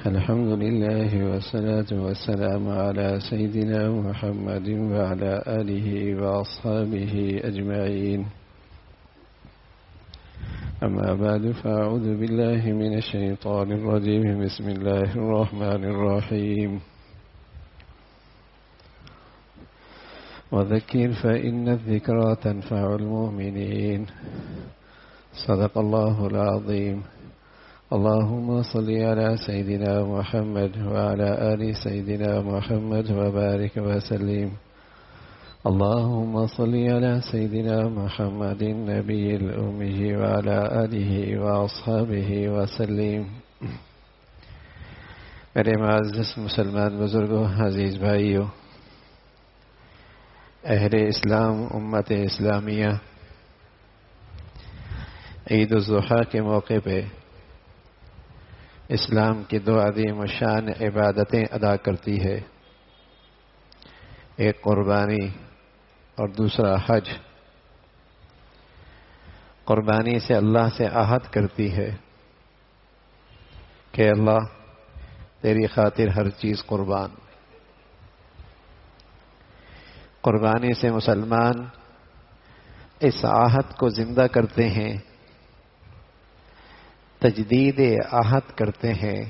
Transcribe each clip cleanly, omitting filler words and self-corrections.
الحمد لله والصلاة والسلام على سيدنا محمد وعلى آله وأصحابه أجمعين. أما بعد فأعوذ بالله من الشيطان الرجيم. بسم الله الرحمن الرحيم. وذكر فإن الذكرى تنفع المؤمنين. صدق الله العظيم. اللهم صل على سيدنا محمد وعلى آل سيدنا محمد وبارك وسلم. اللهم صل على سيدنا محمد النبي الأمي وعلى آله وأصحابه وسلم. میرے معزز مسلمان بزرگوں، عزیز بھائیوں، اہل اسلام، امت اسلامیہ عید الاضحیٰ کے موقع پہ اسلام کی دو عظیم الشان عبادتیں ادا کرتی ہے، ایک قربانی اور دوسرا حج۔ قربانی سے اللہ سے عہد کرتی ہے کہ اللہ تیری خاطر ہر چیز قربان۔ قربانی سے مسلمان اس عہد کو زندہ کرتے ہیں، تجدید عہد کرتے ہیں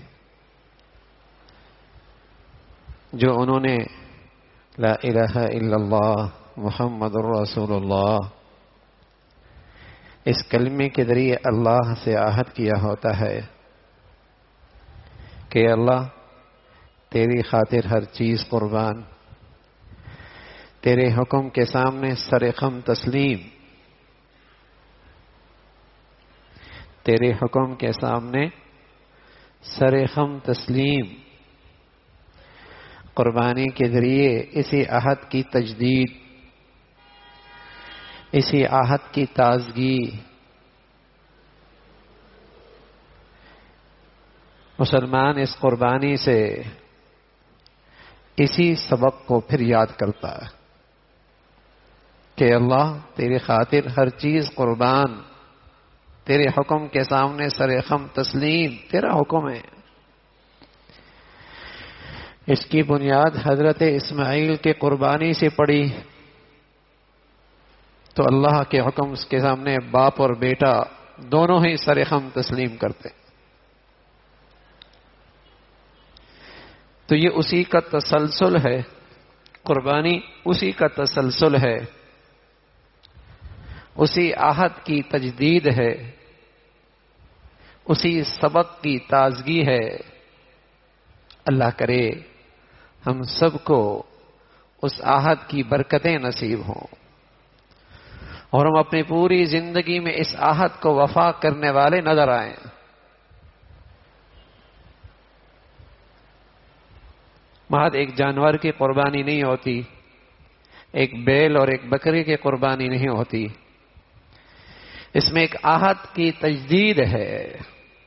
جو انہوں نے لا الہ الا اللہ محمد الرسول اللہ اس کلمے کے ذریعے اللہ سے عہد کیا ہوتا ہے کہ اللہ تیری خاطر ہر چیز قربان، تیرے حکم کے سامنے سر خم تسلیم، تیرے حکم کے سامنے سر خم تسلیم۔ قربانی کے ذریعے اسی عہد کی تجدید، اسی عہد کی تازگی، مسلمان اس قربانی سے اسی سبق کو پھر یاد کرتا ہے کہ اللہ تیری خاطر ہر چیز قربان، تیرے حکم کے سامنے سر خم تسلیم، تیرا حکم ہے۔ اس کی بنیاد حضرت اسماعیل کے قربانی سے پڑی تو اللہ کے حکم کے سامنے باپ اور بیٹا دونوں ہی سر خم تسلیم کرتے، تو یہ اسی کا تسلسل ہے، قربانی اسی کا تسلسل ہے، اسی عہد کی تجدید ہے، اسی سبق کی تازگی ہے۔ اللہ کرے ہم سب کو اس عہد کی برکتیں نصیب ہوں اور ہم اپنی پوری زندگی میں اس عہد کو وفا کرنے والے نظر آئیں۔ محض ایک جانور کی قربانی نہیں ہوتی، ایک بیل اور ایک بکری کی قربانی نہیں ہوتی، اس میں ایک عہد کی تجدید ہے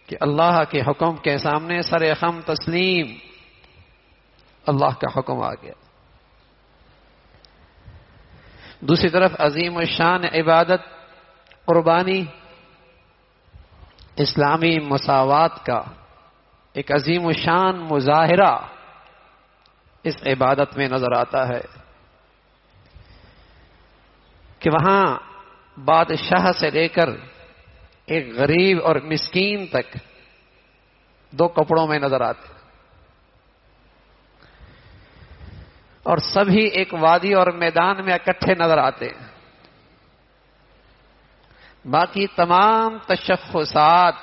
کہ اللہ کے حکم کے سامنے سر خم تسلیم، اللہ کا حکم آ گیا۔ دوسری طرف عظیم الشان عبادت قربانی اسلامی مساوات کا ایک عظیم الشان مظاہرہ اس عبادت میں نظر آتا ہے کہ وہاں بادشاہ سے لے کر ایک غریب اور مسکین تک دو کپڑوں میں نظر آتے، اور سبھی ایک وادی اور میدان میں اکٹھے نظر آتے، باقی تمام تشخصات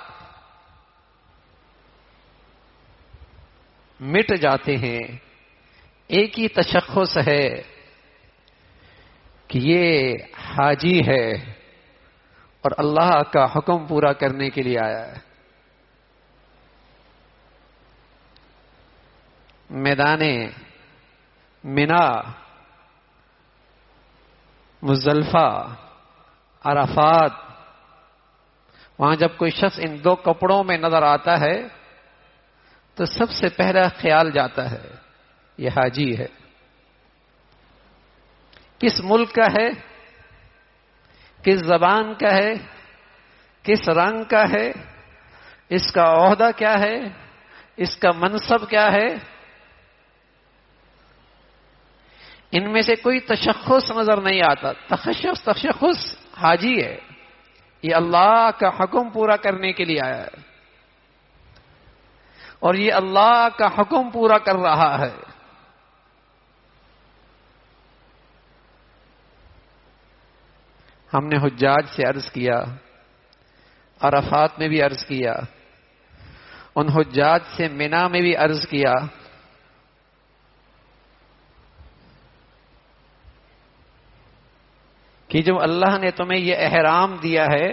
مٹ جاتے ہیں۔ ایک ہی تشخص ہے کہ یہ حاجی ہے اور اللہ کا حکم پورا کرنے کے لیے آیا ہے۔ میدان منا، مزدلفہ، عرفات، وہاں جب کوئی شخص ان دو کپڑوں میں نظر آتا ہے تو سب سے پہلا خیال جاتا ہے یہ حاجی ہے۔ کس ملک کا ہے، کس زبان کا ہے، کس رنگ کا ہے، اس کا عہدہ کیا ہے، اس کا منصب کیا ہے؟ ان میں سے کوئی تشخص نظر نہیں آتا. تشخص حاجی ہے، یہ اللہ کا حکم پورا کرنے کے لیے آیا ہے اور یہ اللہ کا حکم پورا کر رہا ہے. ہم نے حجاج سے عرض کیا، عرفات میں بھی عرض کیا، ان حجاج سے منا میں بھی عرض کیا، کہ جو اللہ نے تمہیں یہ احرام دیا ہے،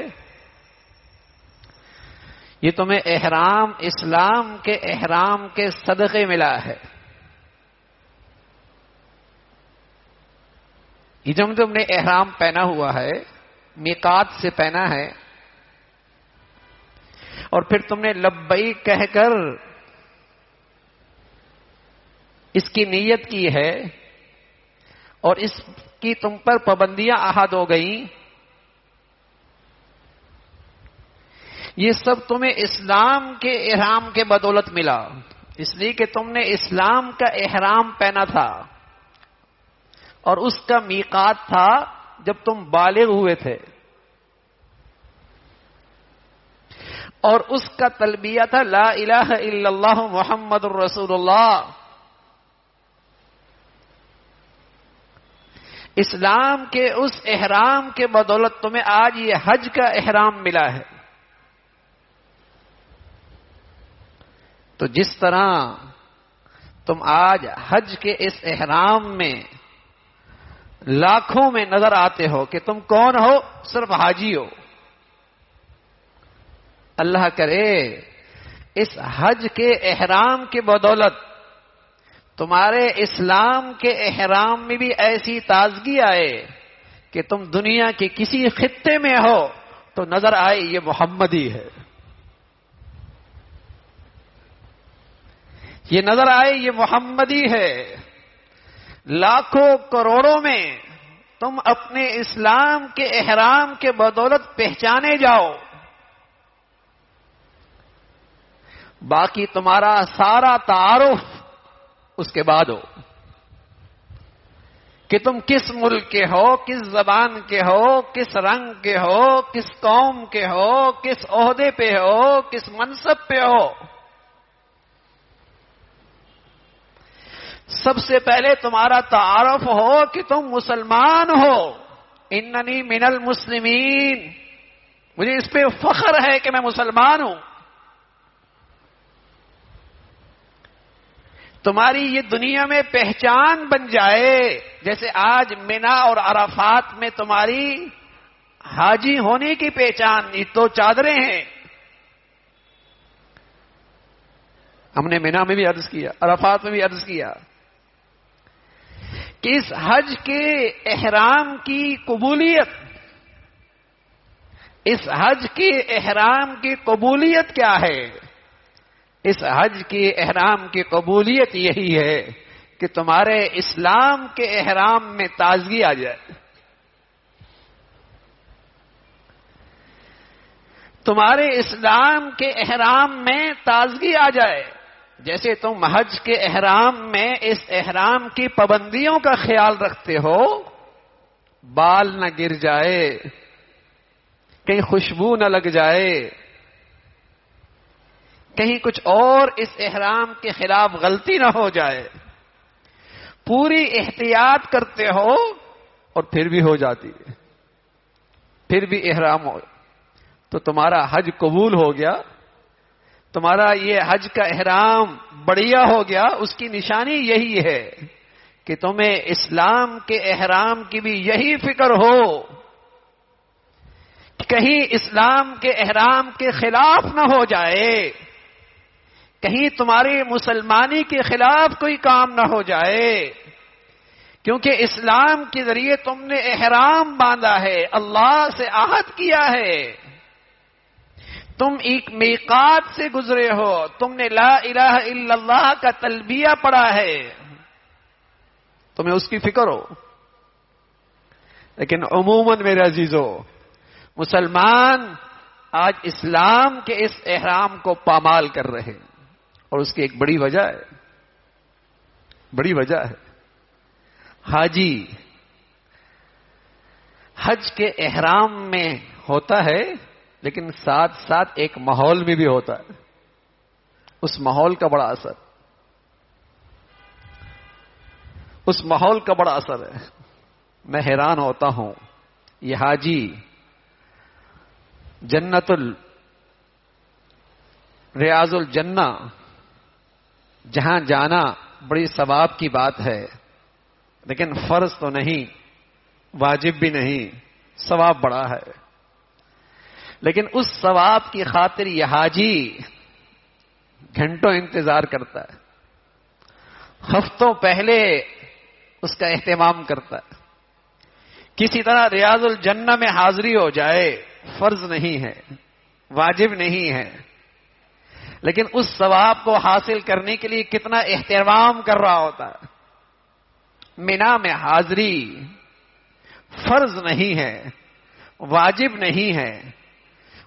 یہ تمہیں احرام اسلام کے احرام کے صدقے ملا ہے. یہ جو تم نے احرام پہنا ہوا ہے، میقات سے پہنا ہے، اور پھر تم نے لبیک کہہ کر اس کی نیت کی ہے اور اس کی تم پر پابندیاں عائد ہو گئیں، یہ سب تمہیں اسلام کے احرام کے بدولت ملا، اس لیے کہ تم نے اسلام کا احرام پہنا تھا اور اس کا میقات تھا جب تم بالغ ہوئے تھے، اور اس کا تلبیہ تھا لا الہ الا اللہ محمد الرسول اللہ. اسلام کے اس احرام کے بدولت تمہیں آج یہ حج کا احرام ملا ہے. تو جس طرح تم آج حج کے اس احرام میں لاکھوں میں نظر آتے ہو کہ تم کون ہو؟ صرف حاجی ہو. اللہ کرے اس حج کے احرام کے بدولت تمہارے اسلام کے احرام میں بھی ایسی تازگی آئے کہ تم دنیا کے کسی خطے میں ہو تو نظر آئے یہ محمدی ہے، یہ نظر آئے یہ محمدی ہے. لاکھوں کروڑوں میں تم اپنے اسلام کے احرام کے بدولت پہچانے جاؤ، باقی تمہارا سارا تعارف اس کے بعد ہو کہ تم کس ملک کے ہو، کس زبان کے ہو، کس رنگ کے ہو، کس قوم کے ہو، کس عہدے پہ ہو، کس منصب پہ ہو. سب سے پہلے تمہارا تعارف ہو کہ تم مسلمان ہو. اننی من المسلمین، مجھے اس پہ فخر ہے کہ میں مسلمان ہوں. تمہاری یہ دنیا میں پہچان بن جائے، جیسے آج منا اور عرفات میں تمہاری حاجی ہونے کی پہچان یہ تو چادریں ہیں. ہم نے منا میں بھی عرض کیا، عرفات میں بھی عرض کیا کہ اس حج کے احرام کی قبولیت، اس حج کے احرام کی قبولیت کیا ہے؟ اس حج کے احرام کی قبولیت یہی ہے کہ تمہارے اسلام کے احرام میں تازگی آ جائے، تمہارے اسلام کے احرام میں تازگی آ جائے. جیسے تم حج کے احرام میں اس احرام کی پابندیوں کا خیال رکھتے ہو، بال نہ گر جائے، کہیں خوشبو نہ لگ جائے، کہیں کچھ اور اس احرام کے خلاف غلطی نہ ہو جائے، پوری احتیاط کرتے ہو اور پھر بھی ہو جاتی ہے، پھر بھی احرام ہو تو تمہارا حج قبول ہو گیا، تمہارا یہ حج کا احرام بڑھیا ہو گیا. اس کی نشانی یہی ہے کہ تمہیں اسلام کے احرام کی بھی یہی فکر ہو کہ کہیں اسلام کے احرام کے خلاف نہ ہو جائے، کہیں تمہاری مسلمانی کے خلاف کوئی کام نہ ہو جائے، کیونکہ اسلام کے ذریعے تم نے احرام باندھا ہے، اللہ سے عہد کیا ہے، تم ایک میقات سے گزرے ہو، تم نے لا الہ الا اللہ کا تلبیہ پڑھا ہے، تمہیں اس کی فکر ہو. لیکن عموماً میرے عزیزو، مسلمان آج اسلام کے اس احرام کو پامال کر رہے ہیں، اور اس کی ایک بڑی وجہ ہے، بڑی وجہ ہے۔ حاجی حج کے احرام میں ہوتا ہے، لیکن ساتھ ساتھ ایک ماحول میں بھی ہوتا ہے، اس ماحول کا بڑا اثر، اس ماحول کا بڑا اثر ہے۔ میں حیران ہوتا ہوں، یہ حاجی جنت ریاض الجنہ جہاں جانا بڑی ثواب کی بات ہے، لیکن فرض تو نہیں، واجب بھی نہیں، ثواب بڑا ہے۔ لیکن اس ثواب کی خاطر یہ حاجی گھنٹوں انتظار کرتا ہے، ہفتوں پہلے اس کا اہتمام کرتا ہے، کسی طرح ریاض الجنہ میں حاضری ہو جائے، فرض نہیں ہے، واجب نہیں ہے، لیکن اس ثواب کو حاصل کرنے کے لیے کتنا اہتمام کر رہا ہوتا ہے۔ مینا میں حاضری فرض نہیں ہے، واجب نہیں ہے،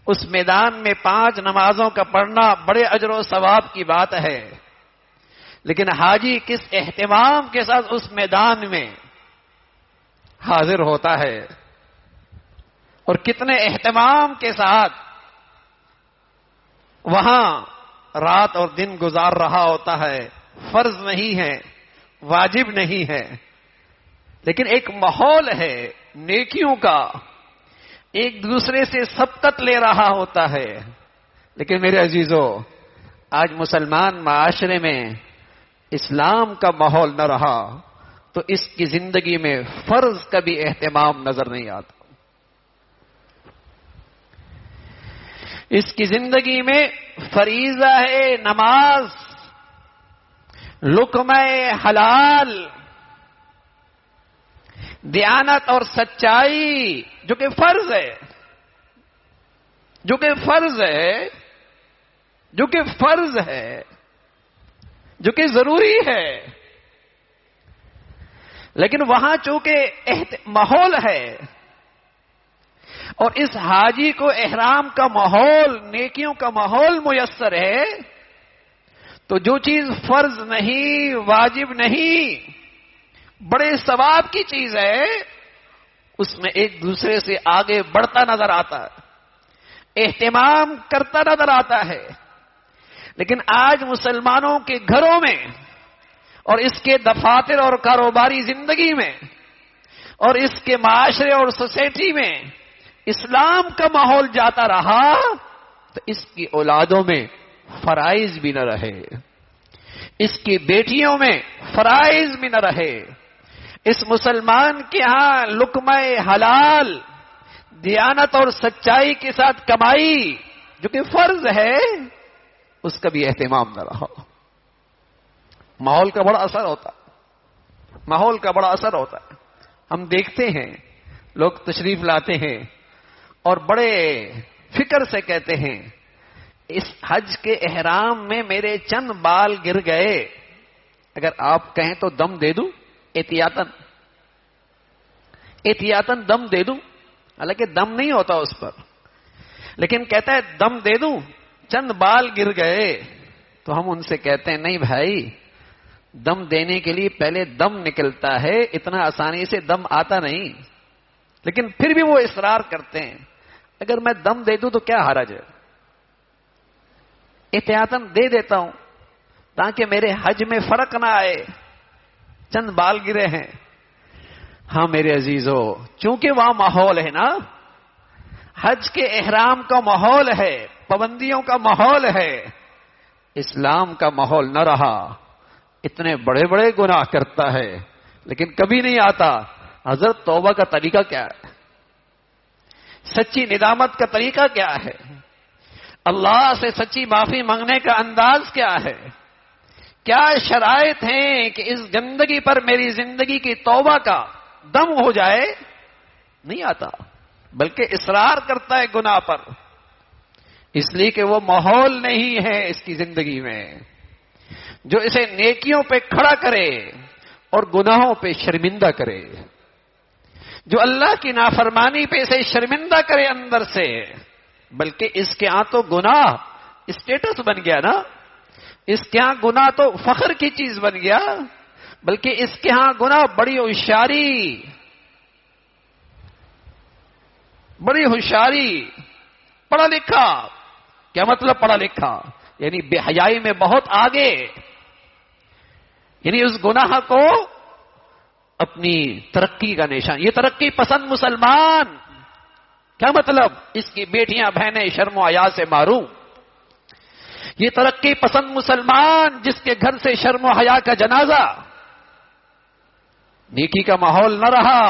اس میدان میں 5 نمازوں کا پڑھنا بڑے اجر و ثواب کی بات ہے، لیکن حاجی کس اہتمام کے ساتھ اس میدان میں حاضر ہوتا ہے اور کتنے اہتمام کے ساتھ وہاں رات اور دن گزار رہا ہوتا ہے۔ فرض نہیں ہے، واجب نہیں ہے، لیکن ایک ماحول ہے نیکیوں کا، ایک دوسرے سے سبقت لے رہا ہوتا ہے۔ لیکن میرے عزیزو، آج مسلمان معاشرے میں اسلام کا ماحول نہ رہا تو اس کی زندگی میں فرض کا بھی اہتمام نظر نہیں آتا، اس کی زندگی میں فریضہ ہے نماز، لقمہ حلال، دیانت اور سچائی، جو کہ فرض ہے، جو کہ فرض ہے، جو کہ فرض ہے، جو کہ ضروری ہے، لیکن وہاں چونکہ ماحول ہے اور اس حاجی کو احرام کا ماحول، نیکیوں کا ماحول میسر ہے، تو جو چیز فرض نہیں، واجب نہیں، بڑے ثواب کی چیز ہے، اس میں ایک دوسرے سے آگے بڑھتا نظر آتا ہے، اہتمام کرتا نظر آتا ہے۔ لیکن آج مسلمانوں کے گھروں میں اور اس کے دفاتر اور کاروباری زندگی میں اور اس کے معاشرے اور سوسائٹی میں اسلام کا ماحول جاتا رہا تو اس کی اولادوں میں فرائض بھی نہ رہے، اس کی بیٹیوں میں فرائض بھی نہ رہے۔ اس مسلمان کے ہاں لقمہ حلال، دیانت اور سچائی کے ساتھ کمائی جو کہ فرض ہے، اس کا بھی اہتمام نہ رہا۔ ماحول کا بڑا اثر ہوتا ہے، ماحول کا بڑا اثر ہوتا ہے۔ ہم دیکھتے ہیں لوگ تشریف لاتے ہیں اور بڑے فکر سے کہتے ہیں اس حج کے احرام میں میرے چند بال گر گئے، اگر آپ کہیں تو دم دے دوں، احتیاطاً دم دے دوں، حالانکہ دم نہیں ہوتا اس پر، لیکن کہتا ہے دم دے دوں، چند بال گر گئے، تو ہم ان سے کہتے ہیں نہیں بھائی، دم دینے کے لیے پہلے دم نکلتا ہے، اتنا آسانی سے دم آتا نہیں، لیکن پھر بھی وہ اصرار کرتے ہیں اگر میں دم دے دوں تو کیا حرج ہے، احتیاطاً دے دیتا ہوں تاکہ میرے حج میں فرق نہ آئے، چند بال گرے ہیں۔ ہاں میرے عزیزو، چونکہ وہاں ماحول ہے نا، حج کے احرام کا ماحول ہے، پابندیوں کا ماحول ہے، اسلام کا ماحول نہ رہا، اتنے بڑے بڑے گناہ کرتا ہے لیکن کبھی نہیں آتا حضرت توبہ کا طریقہ کیا ہے، سچی ندامت کا طریقہ کیا ہے، اللہ سے سچی معافی مانگنے کا انداز کیا ہے، کیا شرائط ہیں کہ اس گندگی پر میری زندگی کی توبہ کا دم ہو جائے، نہیں آتا، بلکہ اصرار کرتا ہے گناہ پر، اس لیے کہ وہ ماحول نہیں ہے اس کی زندگی میں جو اسے نیکیوں پہ کھڑا کرے اور گناہوں پہ شرمندہ کرے، جو اللہ کی نافرمانی پہ اسے شرمندہ کرے اندر سے، بلکہ اس کے ہاں تو گناہ اسٹیٹس بن گیا نا، اس کے ہاں گناہ تو فخر کی چیز بن گیا، بلکہ اس کے ہاں گناہ بڑی ہوشیاری، پڑھا لکھا۔ کیا مطلب پڑھا لکھا؟ یعنی بے حیائی میں بہت آگے، یعنی اس گناہ کو اپنی ترقی کا نشان۔ یہ ترقی پسند مسلمان، کیا مطلب؟ اس کی بیٹیاں بہنیں شرم و حیا سے معروم۔ یہ ترقی پسند مسلمان جس کے گھر سے شرم و حیا کا جنازہ، نیکی کا ماحول نہ رہا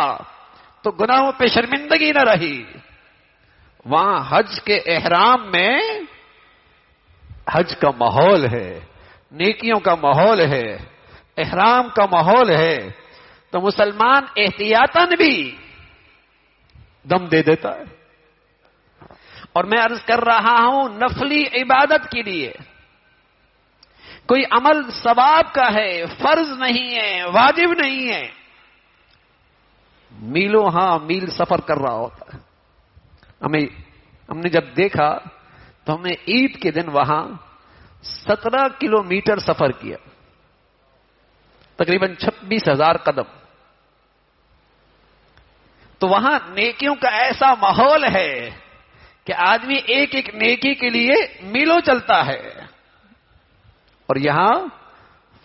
تو گناہوں پہ شرمندگی نہ رہی۔ وہاں حج کے احرام میں حج کا ماحول ہے، نیکیوں کا ماحول ہے، احرام کا ماحول ہے، تو مسلمان احتیاطاً بھی دم دے دیتا ہے۔ اور میں عرض کر رہا ہوں نفلی عبادت کے لیے، کوئی عمل ثواب کا ہے، فرض نہیں ہے، واجب نہیں ہے، میلوں میل سفر کر رہا ہوتا ہے۔ ہم نے جب دیکھا تو ہم نے عید کے دن وہاں 17 کلومیٹر سفر کیا، تقریباً 26,000 قدم۔ تو وہاں نیکیوں کا ایسا ماحول ہے کہ آدمی ایک ایک نیکی کے لیے میلوں چلتا ہے۔ اور یہاں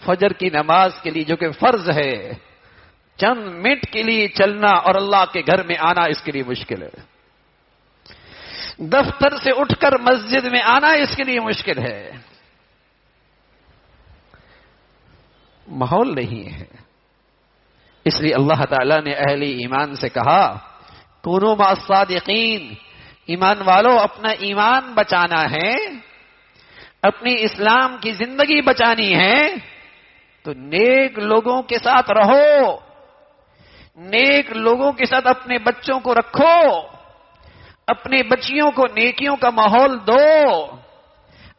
فجر کی نماز کے لیے جو کہ فرض ہے، چند منٹ کے لیے چلنا اور اللہ کے گھر میں آنا اس کے لیے مشکل ہے۔ دفتر سے اٹھ کر مسجد میں آنا اس کے لیے مشکل ہے، ماحول نہیں ہے۔ اس لیے اللہ تعالیٰ نے اہل ایمان سے کہا کونوا مع الصادقین، ایمان والو اپنا ایمان بچانا ہے، اپنی اسلام کی زندگی بچانی ہے تو نیک لوگوں کے ساتھ رہو، نیک لوگوں کے ساتھ اپنے بچوں کو رکھو، اپنے بچیوں کو نیکیوں کا ماحول دو،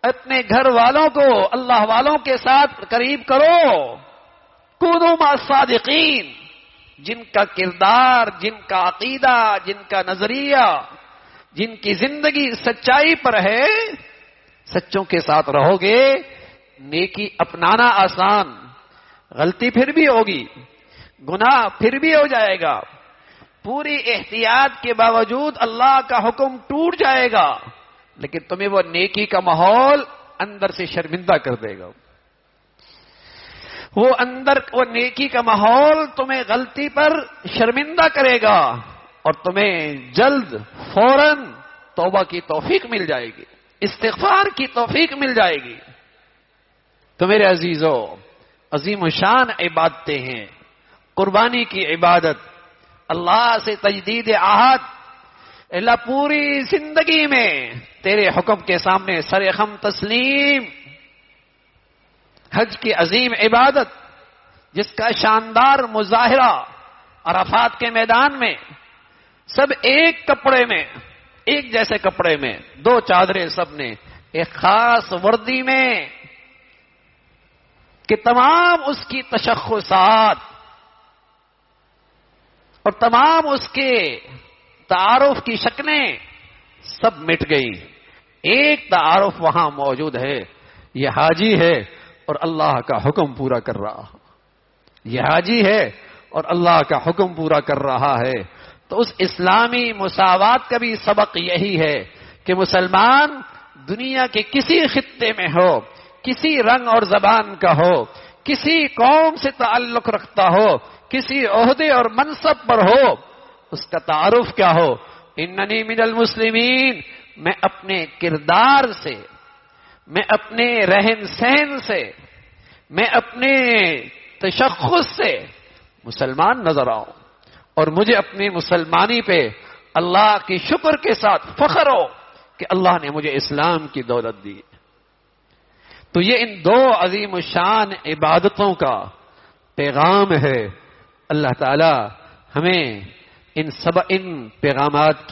اپنے گھر والوں کو اللہ والوں کے ساتھ قریب کرو۔ کونوا مع الصادقین، جن کا کردار، جن کا عقیدہ، جن کا نظریہ، جن کی زندگی سچائی پر ہے، سچوں کے ساتھ رہو گے، نیکی اپنانا آسان، غلطی پھر بھی ہوگی، گناہ پھر بھی ہو جائے گا، پوری احتیاط کے باوجود اللہ کا حکم ٹوٹ جائے گا، لیکن تمہیں وہ نیکی کا ماحول اندر سے شرمندہ کر دے گا۔ وہ نیکی کا ماحول تمہیں غلطی پر شرمندہ کرے گا اور تمہیں جلد فوراً توبہ کی توفیق مل جائے گی، استغفار کی توفیق مل جائے گی۔ تو میرے عزیزو، عظیم الشان عبادتیں ہیں، قربانی کی عبادت، اللہ سے تجدید عہد، اللہ پوری زندگی میں تیرے حکم کے سامنے سر خم تسلیم، حج کی عظیم عبادت جس کا شاندار مظاہرہ عرفات کے میدان میں سب ایک کپڑے میں، ایک جیسے کپڑے میں، 2 چادریں سب نے، ایک خاص وردی میں، کہ تمام اس کی تشخصات اور تمام اس کے تعارف کی شکلیں سب مٹ گئی، ایک تعارف وہاں موجود ہے، یہ حاجی ہے اور اللہ کا حکم پورا کر رہا، یہ حاجی ہے اور اللہ کا حکم پورا کر رہا ہے۔ تو اس اسلامی مساوات کا بھی سبق یہی ہے کہ مسلمان دنیا کے کسی خطے میں ہو، کسی رنگ اور زبان کا ہو، کسی قوم سے تعلق رکھتا ہو، کسی عہدے اور منصب پر ہو، اس کا تعارف کیا ہو؟ اننی من المسلمین، میں اپنے کردار سے، میں اپنے رہن سہن سے، میں اپنے تشخص سے مسلمان نظر آؤں، اور مجھے اپنی مسلمانی پہ اللہ کی شکر کے ساتھ فخر ہو کہ اللہ نے مجھے اسلام کی دولت دی۔ تو یہ ان 2 عظیم الشان عبادتوں کا پیغام ہے۔ اللہ تعالی ہمیں ان پیغامات کی